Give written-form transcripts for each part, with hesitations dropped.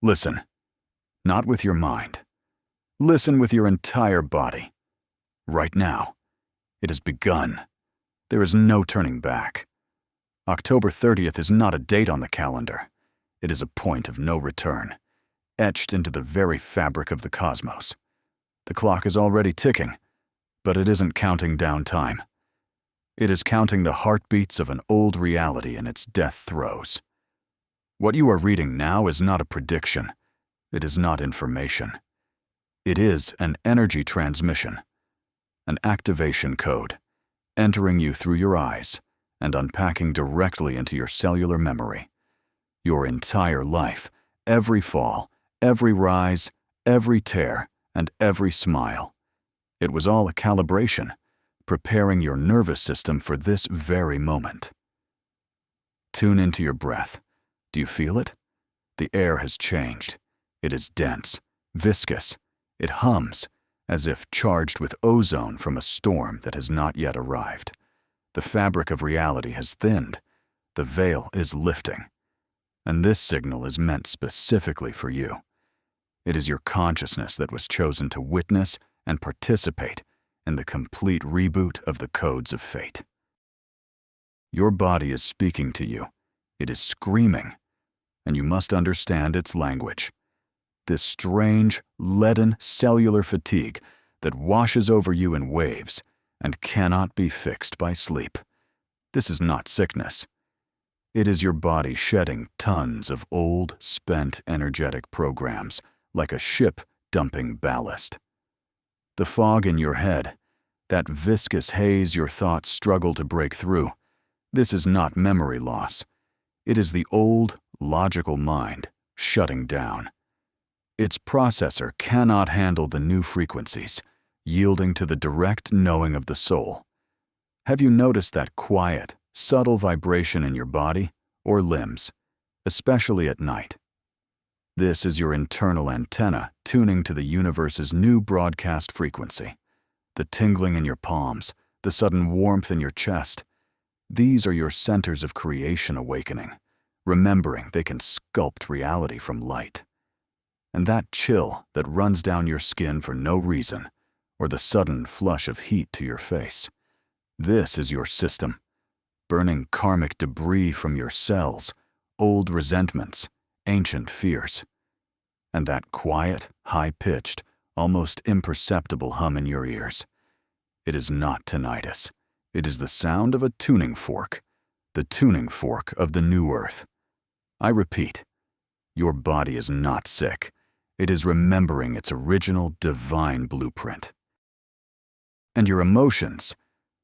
Listen, not with your mind. Listen with your entire body. Right now, it has begun. There is no turning back. October 30th is not a date on the calendar. It is a point of no return, etched into the very fabric of the cosmos. The clock is already ticking, but it isn't counting down time. It is counting the heartbeats of an old reality in its death throes. What you are reading now is not a prediction. It is not information. It is an energy transmission, an activation code, entering you through your eyes and unpacking directly into your cellular memory. Your entire life, every fall, every rise, every tear, and every smile. It was all a calibration, preparing your nervous system for this very moment. Tune into your breath. Do you feel it? The air has changed. It is dense, viscous. It hums, as if charged with ozone from a storm that has not yet arrived. The fabric of reality has thinned. The veil is lifting. And this signal is meant specifically for you. It is your consciousness that was chosen to witness and participate in the complete reboot of the codes of fate. Your body is speaking to you. It is screaming, and you must understand its language. This strange, leaden cellular fatigue that washes over you in waves and cannot be fixed by sleep. This is not sickness. It is your body shedding tons of old, spent energetic programs, like a ship dumping ballast. The fog in your head, that viscous haze your thoughts struggle to break through, this is not memory loss. It is the old, logical mind shutting down. Its processor cannot handle the new frequencies, yielding to the direct knowing of the soul. Have you noticed that quiet, subtle vibration in your body or limbs, especially at night? This is your internal antenna tuning to the universe's new broadcast frequency. The tingling in your palms, the sudden warmth in your chest. These are your centers of creation awakening, remembering they can sculpt reality from light. And that chill that runs down your skin for no reason, or the sudden flush of heat to your face. This is your system, burning karmic debris from your cells, old resentments, ancient fears. And that quiet, high-pitched, almost imperceptible hum in your ears. It is not tinnitus. It is the sound of a tuning fork, the tuning fork of the new earth. I repeat, your body is not sick. It is remembering its original divine blueprint. And your emotions,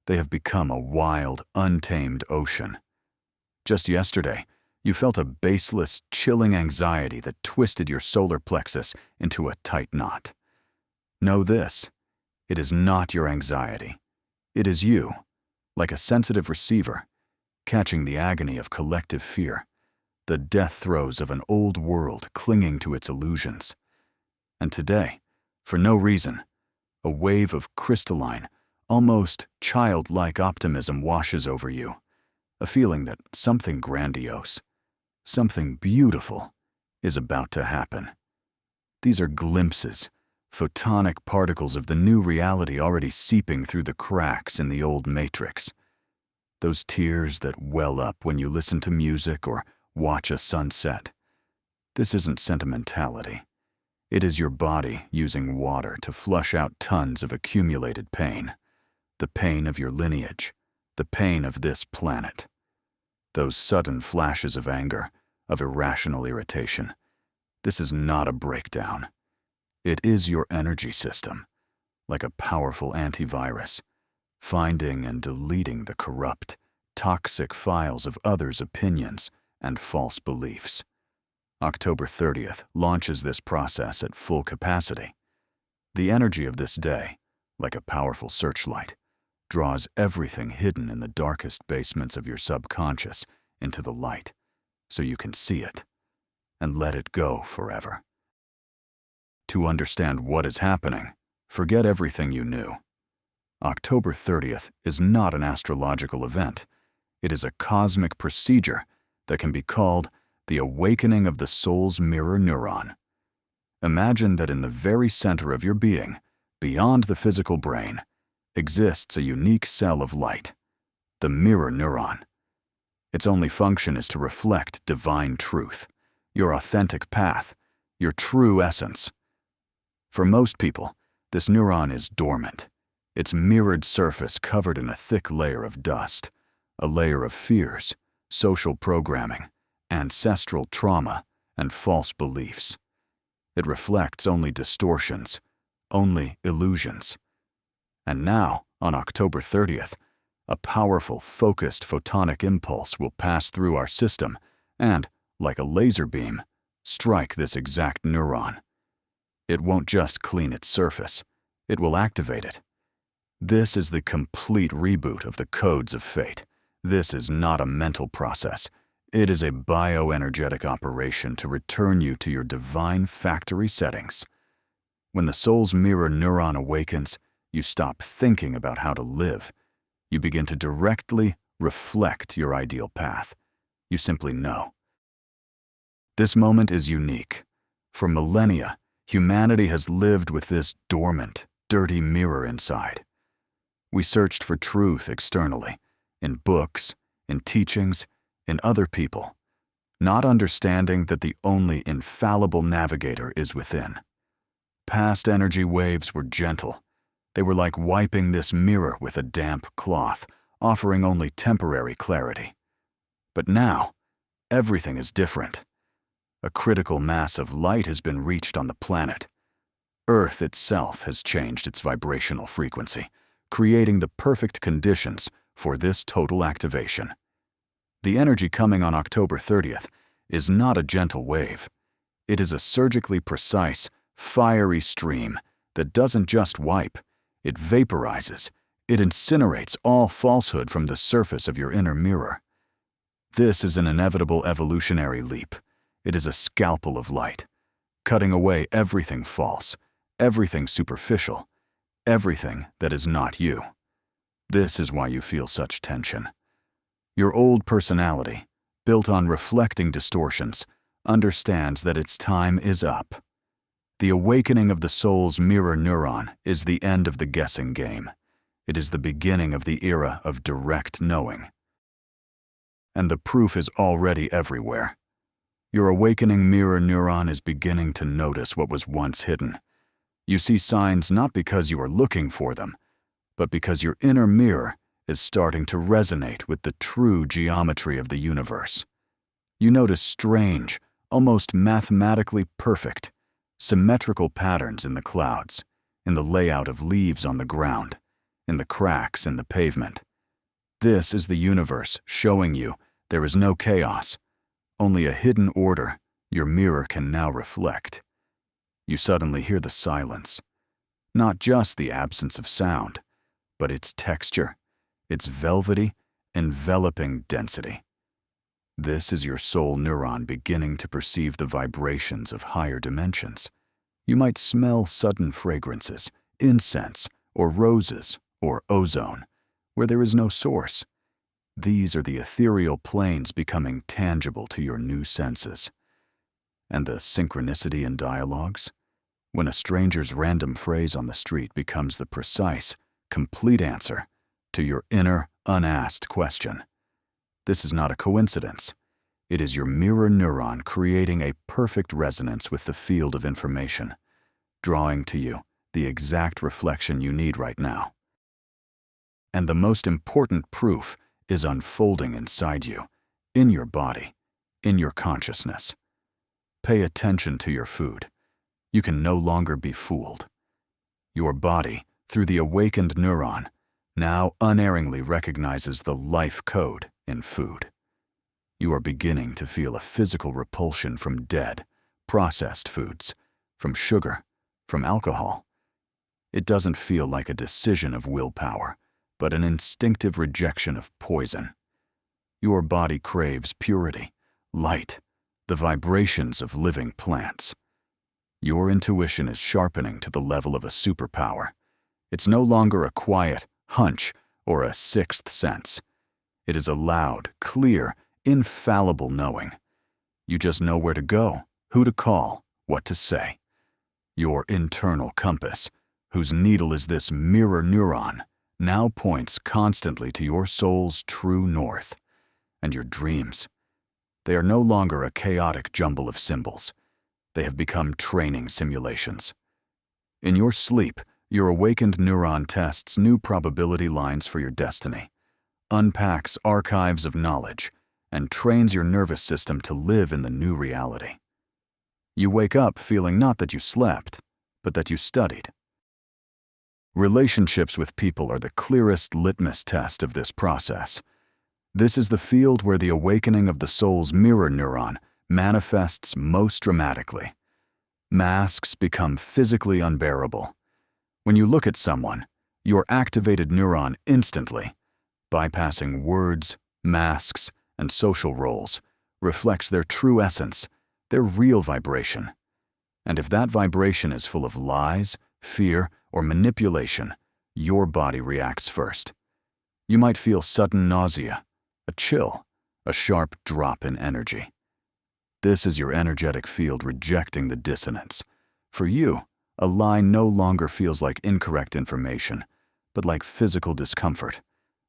they have become a wild, untamed ocean. Just yesterday, you felt a baseless, chilling anxiety that twisted your solar plexus into a tight knot. Know this, it is not your anxiety. It is you, like a sensitive receiver, catching the agony of collective fear, the death throes of an old world clinging to its illusions. And today, for no reason, a wave of crystalline, almost childlike optimism washes over you, a feeling that something grandiose, something beautiful, is about to happen. These are glimpses, photonic particles of the new reality already seeping through the cracks in the old matrix. Those tears that well up when you listen to music or watch a sunset. This isn't sentimentality. It is your body using water to flush out tons of accumulated pain. The pain of your lineage, the pain of this planet. Those sudden flashes of anger, of irrational irritation. This is not a breakdown. It is your energy system, like a powerful antivirus, finding and deleting the corrupt, toxic files of others' opinions and false beliefs. October 30th launches this process at full capacity. The energy of this day, like a powerful searchlight, draws everything hidden in the darkest basements of your subconscious into the light, so you can see it and let it go forever. To understand what is happening, forget everything you knew. October 30th is not an astrological event. It is a cosmic procedure that can be called the awakening of the soul's mirror neuron. Imagine that in the very center of your being, beyond the physical brain, exists a unique cell of light, the mirror neuron. Its only function is to reflect divine truth, your authentic path, your true essence. For most people, this neuron is dormant, its mirrored surface covered in a thick layer of dust, a layer of fears, social programming, ancestral trauma, and false beliefs. It reflects only distortions, only illusions. And now, on October 30th, a powerful, focused photonic impulse will pass through our system and, like a laser beam, strike this exact neuron. It won't just clean its surface, it will activate it. This is the complete reboot of the codes of fate. This is not a mental process. It is a bioenergetic operation to return you to your divine factory settings. When the soul's mirror neuron awakens, you stop thinking about how to live. You begin to directly reflect your ideal path. You simply know. This moment is unique. For millennia, humanity has lived with this dormant, dirty mirror inside. We searched for truth externally, in books, in teachings, in other people, not understanding that the only infallible navigator is within. Past energy waves were gentle. They were like wiping this mirror with a damp cloth, offering only temporary clarity. But now, everything is different. A critical mass of light has been reached on the planet. Earth itself has changed its vibrational frequency, creating the perfect conditions for this total activation. The energy coming on October 30th is not a gentle wave. It is a surgically precise, fiery stream that doesn't just wipe, it vaporizes, it incinerates all falsehood from the surface of your inner mirror. This is an inevitable evolutionary leap. It is a scalpel of light, cutting away everything false, everything superficial, everything that is not you. This is why you feel such tension. Your old personality, built on reflecting distortions, understands that its time is up. The awakening of the soul's mirror neuron is the end of the guessing game. It is the beginning of the era of direct knowing. And the proof is already everywhere. Your awakening mirror neuron is beginning to notice what was once hidden. You see signs not because you are looking for them, but because your inner mirror is starting to resonate with the true geometry of the universe. You notice strange, almost mathematically perfect, symmetrical patterns in the clouds, in the layout of leaves on the ground, in the cracks in the pavement. This is the universe showing you there is no chaos, only a hidden order your mirror can now reflect. You suddenly hear the silence, not just the absence of sound, but its texture, its velvety, enveloping density. This is your soul neuron beginning to perceive the vibrations of higher dimensions. You might smell sudden fragrances, incense, or roses, or ozone, where there is no source. These are the ethereal planes becoming tangible to your new senses. And the synchronicity in dialogues? When a stranger's random phrase on the street becomes the precise, complete answer to your inner, unasked question. This is not a coincidence. It is your mirror neuron creating a perfect resonance with the field of information, drawing to you the exact reflection you need right now. And the most important proof is unfolding inside you, in your body, in your consciousness. Pay attention to your food. You can no longer be fooled. Your body, through the awakened neuron, now unerringly recognizes the life code in food. You are beginning to feel a physical repulsion from dead, processed foods, from sugar, from alcohol. It doesn't feel like a decision of willpower, but an instinctive rejection of poison. Your body craves purity, light, the vibrations of living plants. Your intuition is sharpening to the level of a superpower. It's no longer a quiet hunch or a sixth sense. It is a loud, clear, infallible knowing. You just know where to go, who to call, what to say. Your internal compass, whose needle is this mirror neuron, now points constantly to your soul's true north. And your dreams, they are no longer a chaotic jumble of symbols. They have become training simulations. In your sleep, your awakened neuron tests new probability lines for your destiny, unpacks archives of knowledge, and trains your nervous system to live in the new reality. You wake up feeling not that you slept, but that you studied. Relationships with people are the clearest litmus test of this process. This is the field where the awakening of the soul's mirror neuron manifests most dramatically. Masks become physically unbearable. When you look at someone, your activated neuron instantly, bypassing words, masks, and social roles, reflects their true essence, their real vibration. And if that vibration is full of lies, fear, or manipulation, your body reacts first. You might feel sudden nausea, a chill, a sharp drop in energy. This is your energetic field rejecting the dissonance. For you, a lie no longer feels like incorrect information, but like physical discomfort,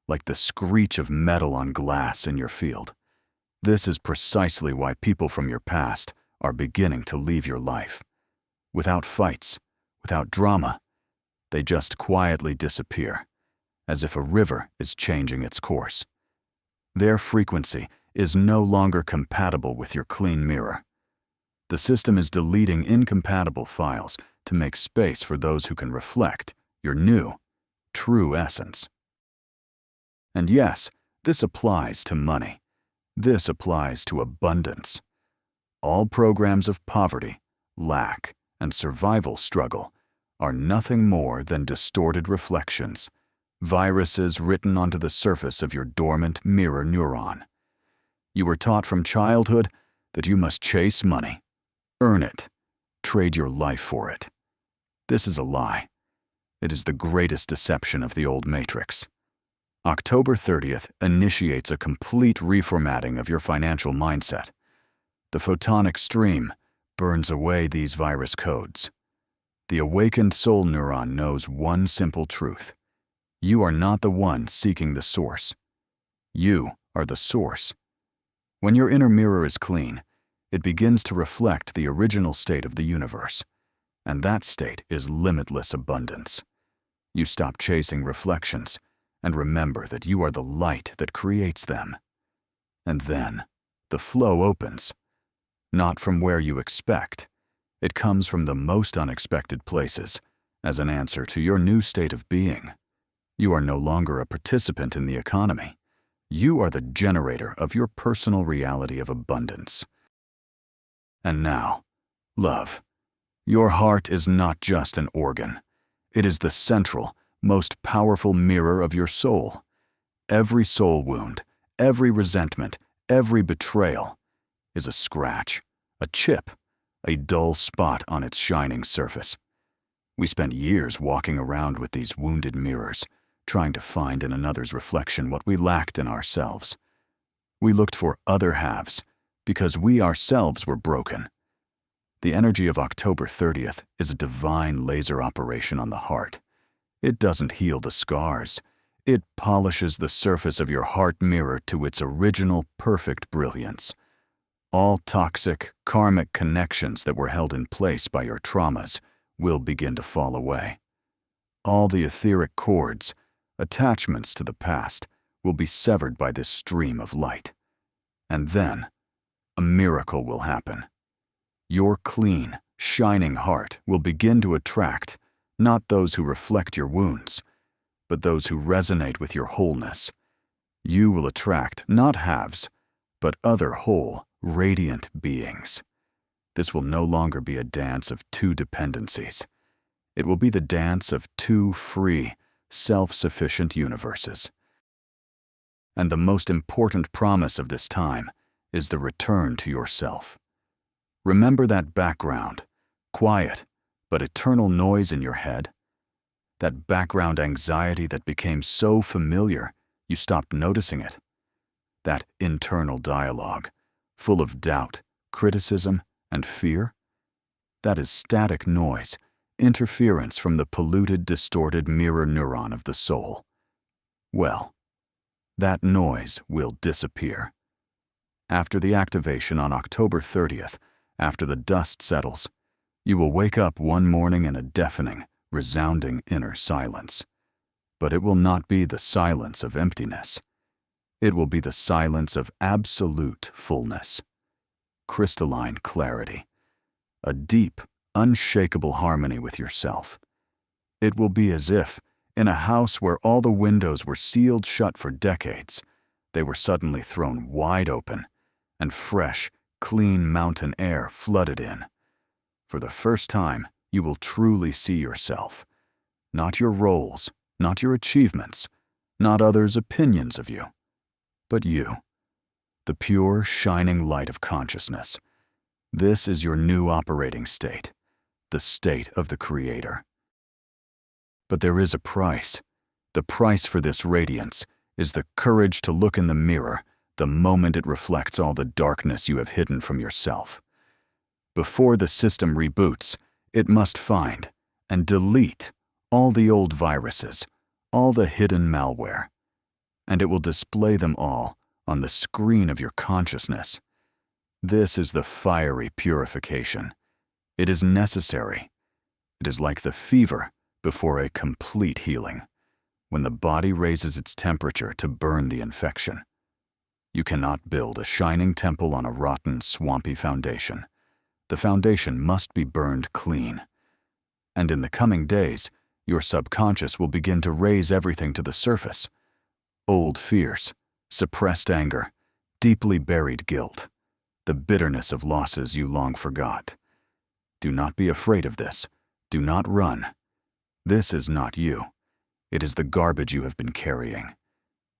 like the screech of metal on glass in your field. This is precisely why people from your past are beginning to leave your life. Without fights, without drama, they just quietly disappear, as if a river is changing its course. Their frequency is no longer compatible with your clean mirror. The system is deleting incompatible files to make space for those who can reflect your new, true essence. And yes, this applies to money. This applies to abundance. All programs of poverty, lack, and survival struggle are nothing more than distorted reflections, viruses written onto the surface of your dormant mirror neuron. You were taught from childhood that you must chase money, earn it, trade your life for it. This is a lie. It is the greatest deception of the old matrix. October 30th initiates a complete reformatting of your financial mindset. The photonic stream burns away these virus codes. The awakened soul neuron knows one simple truth. You are not the one seeking the source. You are the source. When your inner mirror is clean, it begins to reflect the original state of the universe, and that state is limitless abundance. You stop chasing reflections and remember that you are the light that creates them. And then, the flow opens. Not from where you expect. It comes from the most unexpected places, as an answer to your new state of being. You are no longer a participant in the economy. You are the generator of your personal reality of abundance. And now, love. Your heart is not just an organ. It is the central, most powerful mirror of your soul. Every soul wound, every resentment, every betrayal is a scratch, a chip, a dull spot on its shining surface. We spent years walking around with these wounded mirrors, trying to find in another's reflection what we lacked in ourselves. We looked for other halves because we ourselves were broken. The energy of October 30th is a divine laser operation on the heart. It doesn't heal the scars. It polishes the surface of your heart mirror to its original perfect brilliance. All toxic, karmic connections that were held in place by your traumas will begin to fall away. All the etheric cords, attachments to the past, will be severed by this stream of light. And then, a miracle will happen. Your clean, shining heart will begin to attract not those who reflect your wounds, but those who resonate with your wholeness. You will attract not halves, but other whole, radiant beings. This will no longer be a dance of two dependencies. It will be the dance of two free, self-sufficient universes. And the most important promise of this time is the return to yourself. Remember that background, quiet but eternal noise in your head? That background anxiety that became so familiar you stopped noticing it? That internal dialogue, full of doubt, criticism, and fear? That is static noise, interference from the polluted, distorted mirror neuron of the soul. Well, that noise will disappear. After the activation on October 30th, after the dust settles, you will wake up one morning in a deafening, resounding inner silence. But it will not be the silence of emptiness. It will be the silence of absolute fullness, crystalline clarity, a deep, unshakable harmony with yourself. It will be as if, in a house where all the windows were sealed shut for decades, they were suddenly thrown wide open, and fresh, clean mountain air flooded in. For the first time, you will truly see yourself. Not your roles, not your achievements, not others' opinions of you, but you. The pure, shining light of consciousness. This is your new operating state, the state of the Creator. But there is a price. The price for this radiance is the courage to look in the mirror the moment it reflects all the darkness you have hidden from yourself. Before the system reboots, it must find and delete all the old viruses, all the hidden malware, and it will display them all on the screen of your consciousness. This is the fiery purification. It is necessary. It is like the fever before a complete healing, when the body raises its temperature to burn the infection. You cannot build a shining temple on a rotten, swampy foundation. The foundation must be burned clean. And in the coming days, your subconscious will begin to raise everything to the surface. Old fears, suppressed anger, deeply buried guilt, the bitterness of losses you long forgot. Do not be afraid of this. Do not run. This is not you. It is the garbage you have been carrying,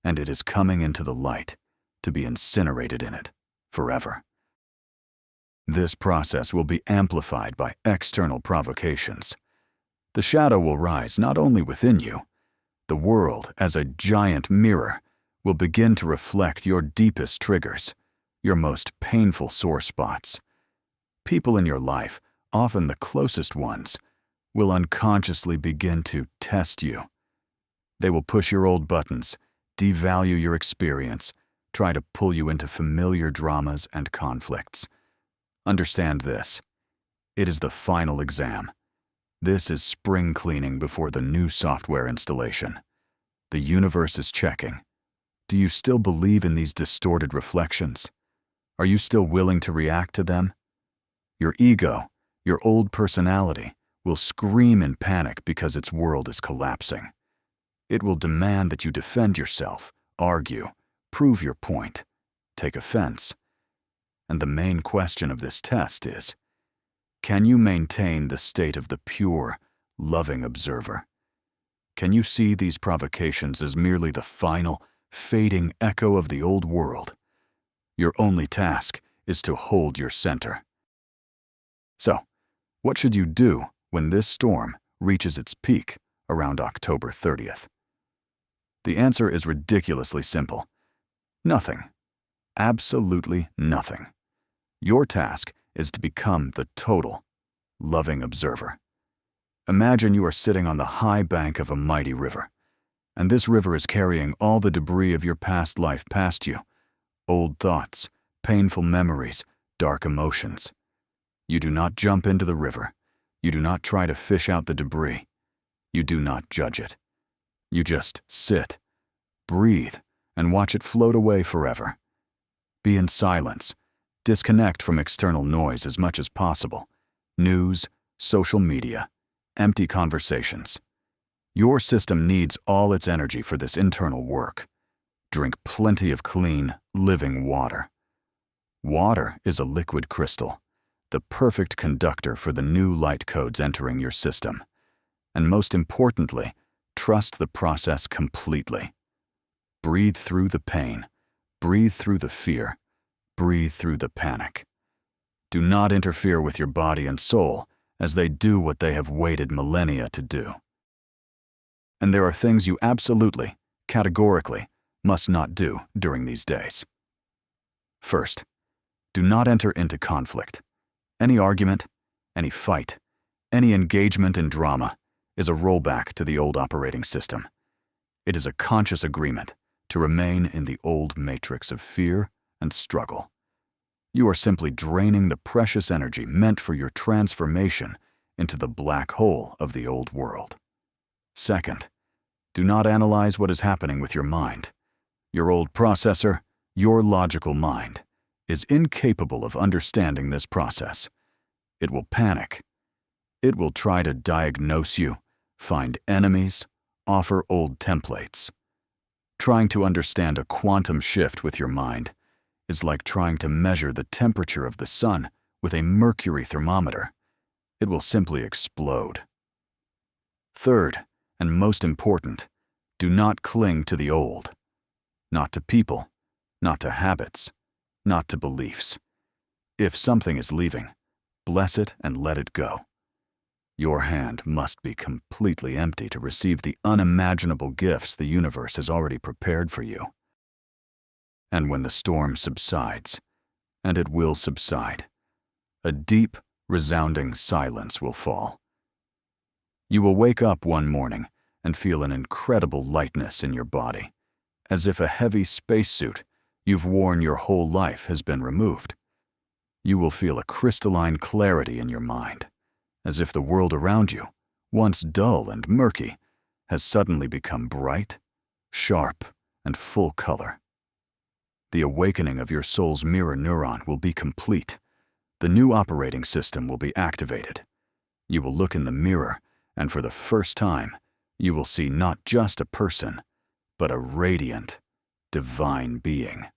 and it is coming into the light to be incinerated in it forever. This process will be amplified by external provocations. The shadow will rise not only within you. The world, as a giant mirror, will begin to reflect your deepest triggers, your most painful sore spots. People in your life, often the closest ones, will unconsciously begin to test you. They will push your old buttons, devalue your experience, try to pull you into familiar dramas and conflicts. Understand this. It is the final exam. This is spring cleaning before the new software installation. The universe is checking. Do you still believe in these distorted reflections? Are you still willing to react to them? Your ego, your old personality, will scream in panic because its world is collapsing. It will demand that you defend yourself, argue, prove your point, take offense. And the main question of this test is, can you maintain the state of the pure, loving observer? Can you see these provocations as merely the final, fading echo of the old world? Your only task is to hold your center. So, what should you do when this storm reaches its peak around October 30th? The answer is ridiculously simple. Nothing. Absolutely nothing. Your task is to become the total, loving observer. Imagine you are sitting on the high bank of a mighty river, and this river is carrying all the debris of your past life past you, old thoughts, painful memories, dark emotions. You do not jump into the river. You do not try to fish out the debris. You do not judge it. You just sit, breathe, and watch it float away forever. Be in silence. Disconnect from external noise as much as possible. News, social media, empty conversations. Your system needs all its energy for this internal work. Drink plenty of clean, living water. Water is a liquid crystal, the perfect conductor for the new light codes entering your system. And most importantly, trust the process completely. Breathe through the pain. Breathe through the fear. Breathe through the panic. Do not interfere with your body and soul as they do what they have waited millennia to do. And there are things you absolutely, categorically, must not do during these days. First, Do not enter into conflict. Any argument, any fight, any engagement in drama is a rollback to the old operating system. It is a conscious agreement to remain in the old matrix of fear and struggle. You are simply draining the precious energy meant for your transformation into the black hole of the old world. Second, do not analyze what is happening with your mind. Your old processor, your logical mind, is incapable of understanding this process. It will panic. It will try to diagnose you, find enemies, offer old templates. Trying to understand a quantum shift with your mind is like trying to measure the temperature of the sun with a mercury thermometer. It will simply explode. Third, and most important, do not cling to the old. Not to people, not to habits, not to beliefs. If something is leaving, bless it and let it go. Your hand must be completely empty to receive the unimaginable gifts the universe has already prepared for you. And when the storm subsides, and it will subside, a deep, resounding silence will fall. You will wake up one morning and feel an incredible lightness in your body, as if a heavy spacesuit you've worn your whole life has been removed. You will feel a crystalline clarity in your mind, as if the world around you, once dull and murky, has suddenly become bright, sharp, and full color. The awakening of your soul's mirror neuron will be complete. The new operating system will be activated. You will look in the mirror, and for the first time, you will see not just a person, but a radiant, divine being.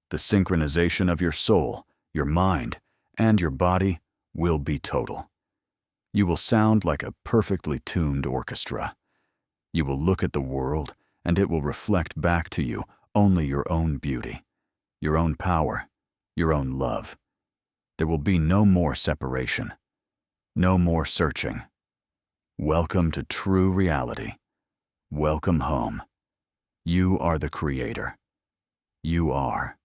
The synchronization of your soul, your mind, and your body will be total. You will sound like a perfectly tuned orchestra. You will look at the world, and it will reflect back to you only your own beauty, your own power, your own love. There will be no more separation, no more searching. Welcome to true reality. Welcome home. You are the creator. You are